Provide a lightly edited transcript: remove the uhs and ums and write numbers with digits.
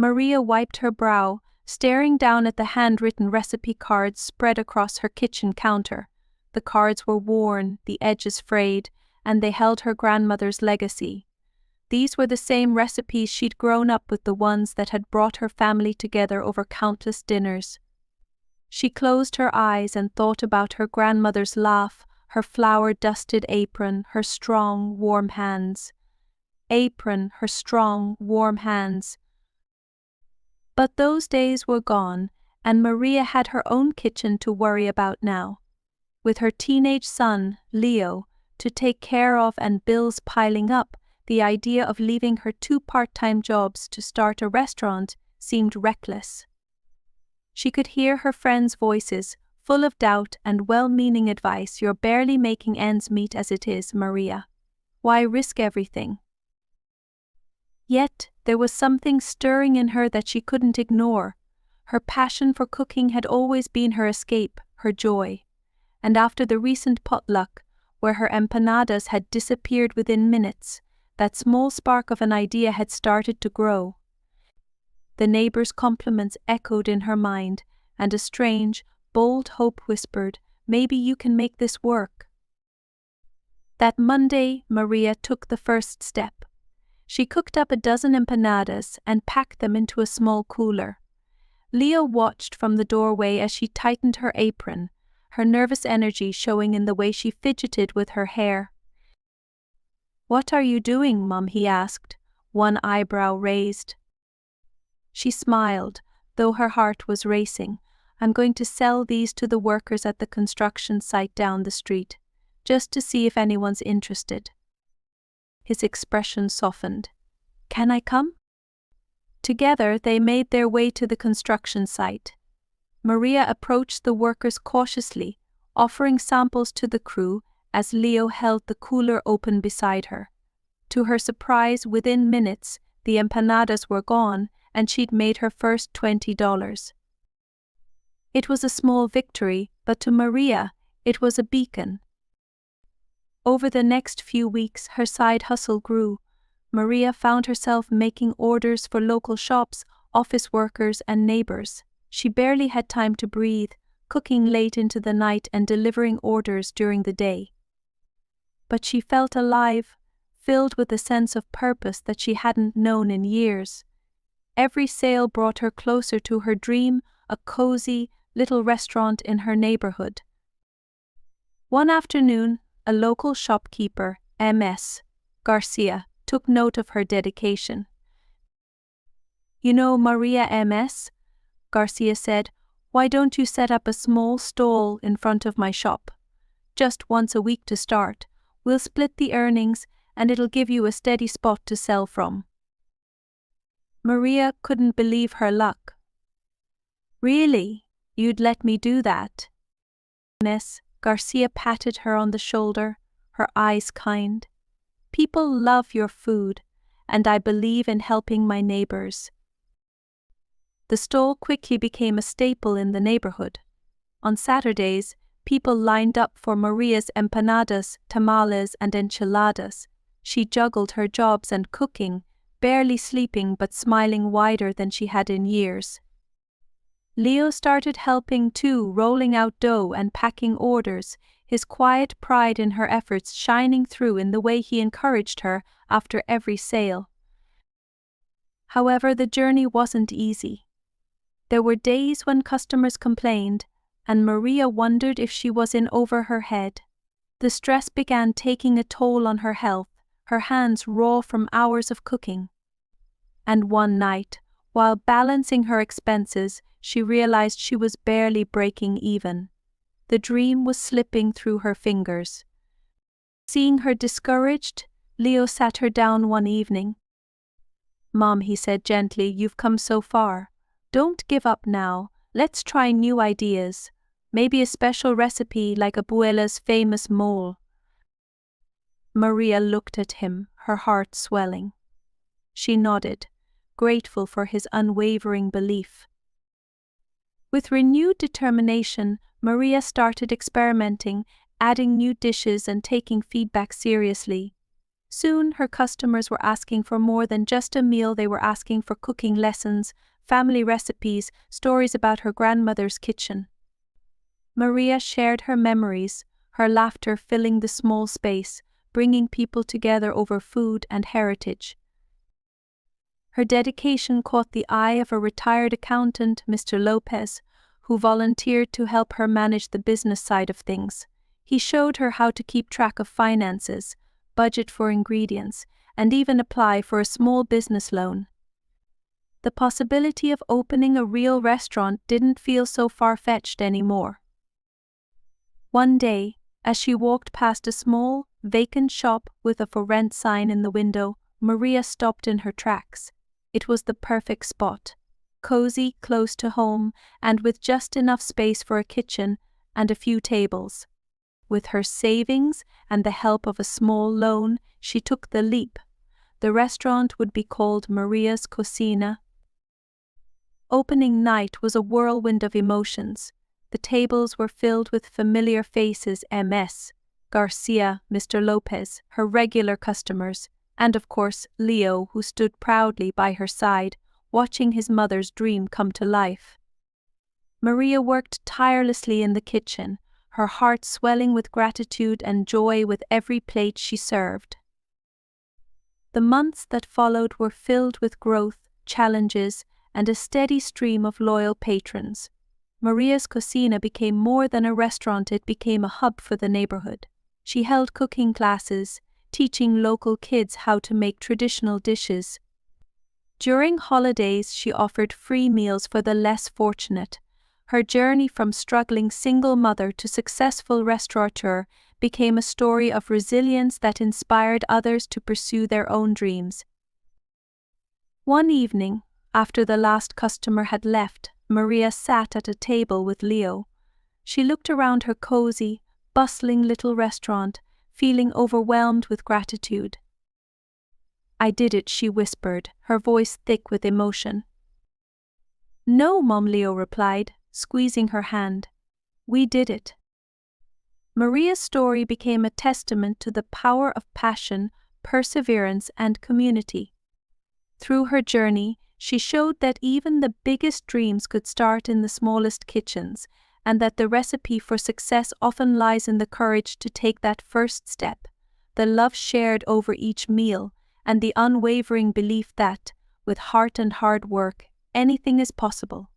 Maria wiped her brow, staring down at the handwritten recipe cards spread across her kitchen counter. The cards were worn, the edges frayed, and they held her grandmother's legacy. These were the same recipes she'd grown up with, the ones that had brought her family together over countless dinners. She closed her eyes and thought about her grandmother's laugh, her flour-dusted apron, her strong, warm hands. Apron, her strong, warm hands. But those days were gone, and Maria had her own kitchen to worry about now. With her teenage son, Leo, to take care of and bills piling up, the idea of leaving her 2 part-time jobs to start a restaurant seemed reckless. She could hear her friends' voices, full of doubt and well-meaning advice. "You're barely making ends meet as it is, Maria. Why risk everything?" Yet, there was something stirring in her that she couldn't ignore. Her passion for cooking had always been her escape, her joy. And after the recent potluck, where her empanadas had disappeared within minutes, that small spark of an idea had started to grow. The neighbors' compliments echoed in her mind, and a strange, bold hope whispered, "Maybe you can make this work." That Monday, Maria took the first step. She cooked up a dozen empanadas and packed them into a small cooler. Leo watched from the doorway as she tightened her apron, her nervous energy showing in the way she fidgeted with her hair. "What are you doing, Mum?" he asked, one eyebrow raised. She smiled, though her heart was racing. "I'm going to sell these to the workers at the construction site down the street, just to see if anyone's interested." His expression softened. "Can I come?" Together they made their way to the construction site. Maria approached the workers cautiously, offering samples to the crew as Leo held the cooler open beside her. To her surprise, within minutes, the empanadas were gone and she'd made her first $20. It was a small victory, but to Maria, it was a beacon. Over the next few weeks, her side hustle grew. Maria found herself making orders for local shops, office workers, and neighbors. She barely had time to breathe, cooking late into the night and delivering orders during the day. But she felt alive, filled with a sense of purpose that she hadn't known in years. Every sale brought her closer to her dream, a cozy, little restaurant in her neighborhood. One afternoon, a local shopkeeper, Ms. Garcia, took note of her dedication. "You know, Maria Ms., Garcia said, "why don't you set up a small stall in front of my shop? Just once a week to start. We'll split the earnings and it'll give you a steady spot to sell from." Maria couldn't believe her luck. "Really? You'd let me do that?" Ms. Garcia patted her on the shoulder, her eyes kind. "People love your food, and I believe in helping my neighbors." The stall quickly became a staple in the neighborhood. On Saturdays, people lined up for Maria's empanadas, tamales, and enchiladas. She juggled her jobs and cooking, barely sleeping but smiling wider than she had in years. Leo started helping too, rolling out dough and packing orders, his quiet pride in her efforts shining through in the way he encouraged her after every sale. However, the journey wasn't easy. There were days when customers complained, and Maria wondered if she was in over her head. The stress began taking a toll on her health, her hands raw from hours of cooking. And one night, while balancing her expenses, she realized she was barely breaking even. The dream was slipping through her fingers. Seeing her discouraged, Leo sat her down one evening. "Mom," he said gently, "you've come so far. Don't give up now. Let's try new ideas. Maybe a special recipe like Abuela's famous mole." Maria looked at him, her heart swelling. She nodded, grateful for his unwavering belief. With renewed determination, Maria started experimenting, adding new dishes and taking feedback seriously. Soon, her customers were asking for more than just a meal. They were asking for cooking lessons, family recipes, stories about her grandmother's kitchen. Maria shared her memories, her laughter filling the small space, bringing people together over food and heritage. Her dedication caught the eye of a retired accountant, Mr. Lopez, who volunteered to help her manage the business side of things. He showed her how to keep track of finances, budget for ingredients, and even apply for a small business loan. The possibility of opening a real restaurant didn't feel so far-fetched anymore. One day, as she walked past a small, vacant shop with a for rent sign in the window, Maria stopped in her tracks. It was the perfect spot. Cozy, close to home, and with just enough space for a kitchen and a few tables. With her savings and the help of a small loan, she took the leap. The restaurant would be called Maria's Cocina. Opening night was a whirlwind of emotions. The tables were filled with familiar faces: Ms. Garcia, Mr. Lopez, her regular customers, and of course Leo, who stood proudly by her side, watching his mother's dream come to life. Maria worked tirelessly in the kitchen, her heart swelling with gratitude and joy with every plate she served. The months that followed were filled with growth, challenges, and a steady stream of loyal patrons. Maria's Cocina became more than a restaurant, it became a hub for the neighborhood. She held cooking classes, teaching local kids how to make traditional dishes. During holidays, she offered free meals for the less fortunate. Her journey from struggling single mother to successful restaurateur became a story of resilience that inspired others to pursue their own dreams. One evening, after the last customer had left, Maria sat at a table with Leo. She looked around her cozy, bustling little restaurant, feeling overwhelmed with gratitude. "I did it," she whispered, her voice thick with emotion. "No, Mom," Leo replied, squeezing her hand. "We did it." Maria's story became a testament to the power of passion, perseverance, and community. Through her journey, she showed that even the biggest dreams could start in the smallest kitchens, and that the recipe for success often lies in the courage to take that first step, the love shared over each meal, and the unwavering belief that, with heart and hard work, anything is possible.